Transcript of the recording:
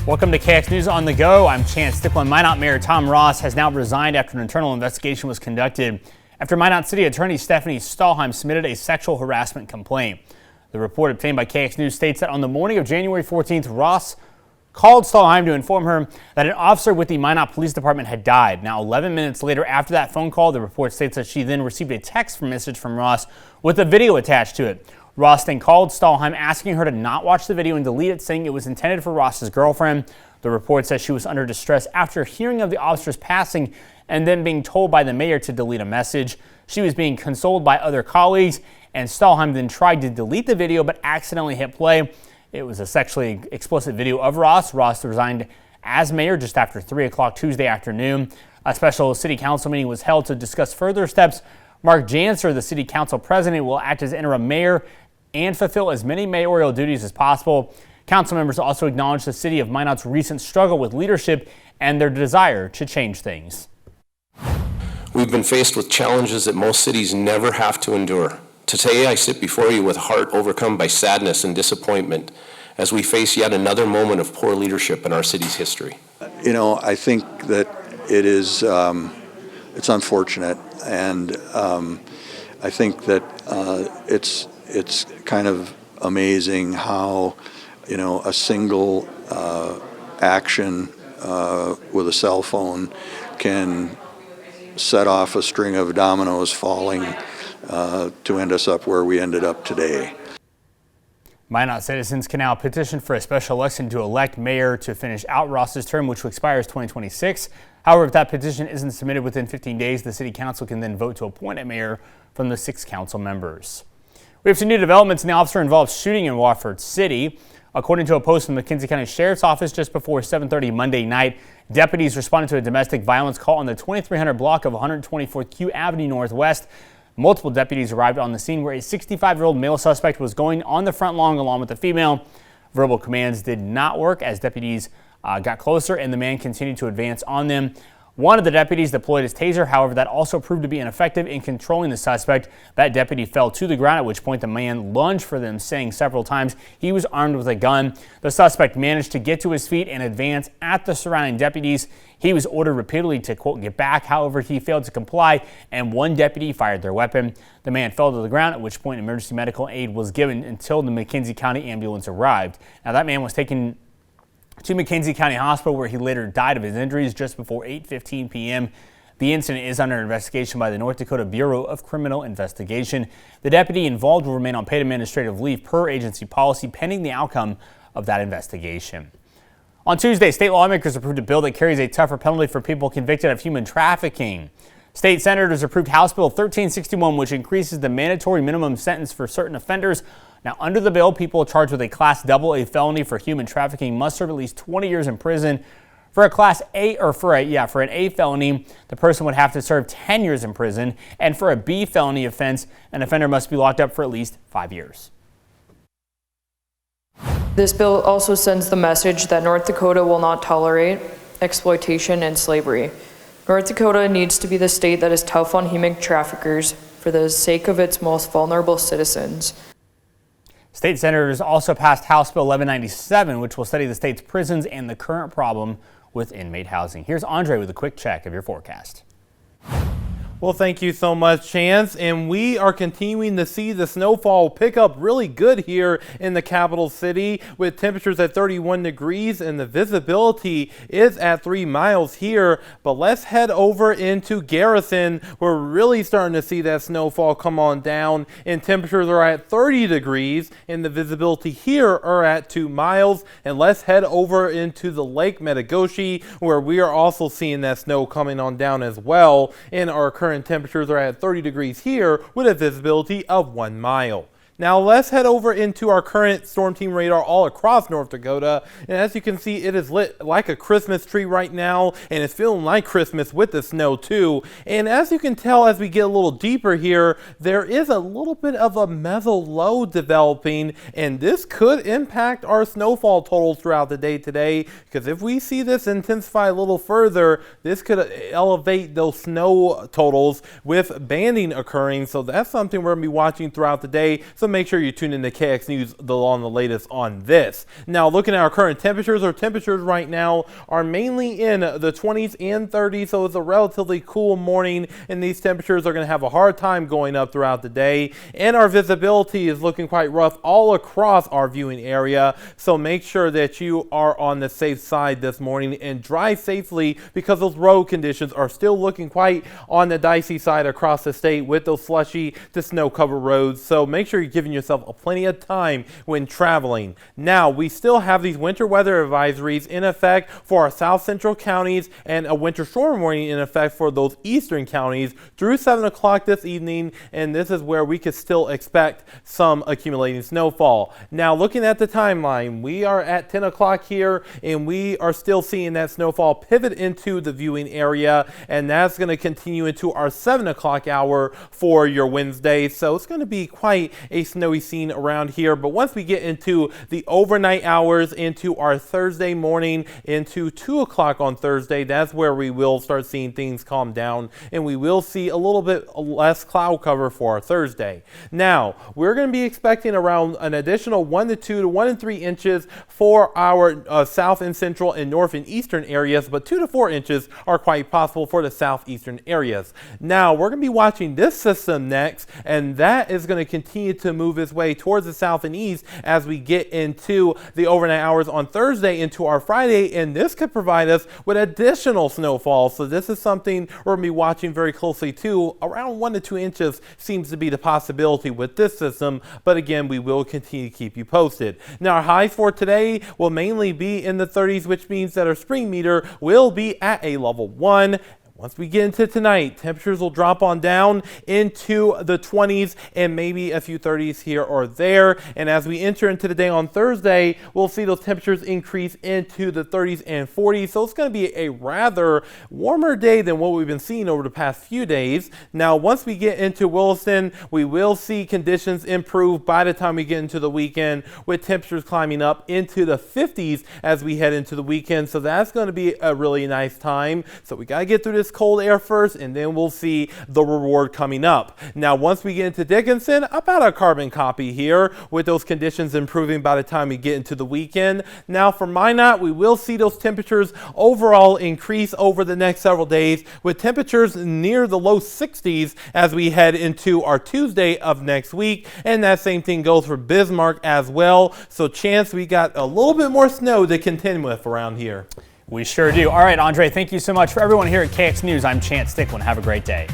Welcome to KX News on the Go. I'm Chance Stickland. Minot Mayor Tom Ross has now resigned after an internal investigation was conducted after Minot City Attorney Stephanie Stahlheim submitted a sexual harassment complaint. The report obtained by KX News states that on the morning of January 14th, Ross called Stahlheim to inform her that an officer with the Minot Police Department had died. Now, 11 minutes later after that phone call, the report states that she then received a text message from Ross with a video attached to it. Ross then called Stahlheim asking her to not watch the video and delete it, saying it was intended for Ross's girlfriend. The report says she was under distress after hearing of the officer's passing and then being told by the mayor to delete a message. She was being consoled by other colleagues, and Stahlheim then tried to delete the video but accidentally hit play. It was a sexually explicit video of Ross. Ross resigned as mayor just after 3 o'clock Tuesday afternoon. A special city council meeting was held to discuss further steps. Mark Janser, the city council president, will act as interim mayor and fulfill as many mayoral duties as possible. Council members also acknowledged the city of Minot's recent struggle with leadership and their desire to change things. We've been faced with challenges that most cities never have to endure. Today, I sit before you with heart overcome by sadness and disappointment as we face yet another moment of poor leadership in our city's history. You know, I think that it is, it's unfortunate, and I think that it's kind of amazing how, you know, a single action with a cell phone can set off a string of dominoes falling to end us up where we ended up today. Minot citizens can now petition for a special election to elect mayor to finish out Ross's term, which expires 2026. However, if that petition isn't submitted within 15 days, the city council can then vote to appoint a mayor from the 6 council members. We have some new developments in the officer-involved shooting in Wofford City. According to a post from the McKenzie County Sheriff's Office just before 7:30 Monday night, deputies responded to a domestic violence call on the 2300 block of 124th Q Avenue Northwest. Multiple deputies arrived on the scene where a 65-year-old male suspect was going on the front lawn along with a female. Verbal commands did not work as deputies got closer and the man continued to advance on them. One of the deputies deployed his taser, however, that also proved to be ineffective in controlling the suspect. That deputy fell to the ground, at which point the man lunged for them, saying several times he was armed with a gun. The suspect managed to get to his feet and advance at the surrounding deputies. He was ordered repeatedly to, quote, get back. However, he failed to comply, and one deputy fired their weapon. The man fell to the ground, at which point emergency medical aid was given until the McKenzie County ambulance arrived. Now, that man was taken to McKenzie County Hospital, where he later died of his injuries just before 8:15 p.m. The incident is under investigation by the North Dakota Bureau of Criminal Investigation. The deputy involved will remain on paid administrative leave per agency policy pending the outcome of that investigation. On Tuesday, state lawmakers approved a bill that carries a tougher penalty for people convicted of human trafficking. State senators approved House Bill 1361, which increases the mandatory minimum sentence for certain offenders. Now, under the bill, people charged with a Class AA felony for human trafficking must serve at least 20 years in prison. For a Class A or for an A felony, the person would have to serve 10 years in prison. And for a B felony offense, an offender must be locked up for at least 5 years. This bill also sends the message that North Dakota will not tolerate exploitation and slavery. North Dakota needs to be the state that is tough on human traffickers for the sake of its most vulnerable citizens. State senators also passed House Bill 1197, which will study the state's prisons and the current problem with inmate housing. Here's Andre with a quick check of your forecast. Well, thank you so much, Chance. And we are continuing to see the snowfall pick up really good here in the capital city with temperatures at 31 degrees and the visibility is at 3 miles here. But let's head over into Garrison. We're really starting to see that snowfall come on down and temperatures are at 30 degrees and the visibility here are at 2 miles. And let's head over into the Lake Metagoshi where we are also seeing that snow coming on down as well. In our current temperatures are at 30 degrees here with a visibility of 1 mile. Now let's head over into our current storm team radar all across North Dakota. And as you can see, it is lit like a Christmas tree right now, and it's feeling like Christmas with the snow too. And as you can tell, as we get a little deeper here, there is a little bit of a meso low developing, and this could impact our snowfall totals throughout the day today, because if we see this intensify a little further, this could elevate those snow totals with banding occurring. So that's something we're going to be watching throughout the day. So make sure you tune in to KX News on the latest on this. Now, looking at our current temperatures, our temperatures right now are mainly in the 20s and 30s, so it's a relatively cool morning, and these temperatures are going to have a hard time going up throughout the day. And our visibility is looking quite rough all across our viewing area, so make sure that you are on the safe side this morning and drive safely, because those road conditions are still looking quite on the dicey side across the state with those slushy to snow-covered roads. So make sure you're giving yourself plenty of time when traveling. Now, we still have these winter weather advisories in effect for our south central counties and a winter storm warning in effect for those eastern counties through 7 o'clock this evening, and this is where we could still expect some accumulating snowfall. Now, looking at the timeline, we are at 10 o'clock here, and we are still seeing that snowfall pivot into the viewing area, and that's going to continue into our 7 o'clock hour for your Wednesday. So it's going to be quite a snowy scene around here. But once we get into the overnight hours, into our Thursday morning, into 2 o'clock on Thursday, that's where we will start seeing things calm down, and we will see a little bit less cloud cover for our Thursday. Now, we're going to be expecting around an additional 1 to 2 to 1 and 3 inches for our south and central and north and eastern areas, but 2 to 4 inches are quite possible for the southeastern areas. Now, we're going to be watching this system next, and that is going to continue to move its way towards the south and east as we get into the overnight hours on Thursday into our Friday, and this could provide us with additional snowfall. So this is something we're going to be watching very closely too. Around 1 to 2 inches seems to be the possibility with this system, but again, we will continue to keep you posted. Now, our highs for today will mainly be in the 30s, which means that our spring meter will be at a level 1. Once we get into tonight, temperatures will drop on down into the 20s and maybe a few 30s here or there. And as we enter into the day on Thursday, we'll see those temperatures increase into the 30s and 40s. So it's going to be a rather warmer day than what we've been seeing over the past few days. Now, once we get into Williston, we will see conditions improve by the time we get into the weekend, with temperatures climbing up into the 50s as we head into the weekend. So that's going to be a really nice time. So we got to get through this cold air first, and then we'll see the reward coming up. Now, once we get into Dickinson, about a carbon copy here, with those conditions improving by the time we get into the weekend. Now, for Minot, we will see those temperatures overall increase over the next several days, with temperatures near the low 60s as we head into our Tuesday of next week. And that same thing goes for Bismarck as well. So chance we got a little bit more snow to contend with around here. We sure do. All right, Andre, thank you so much. For everyone here at KX News, I'm Chance Sticklin. Have a great day.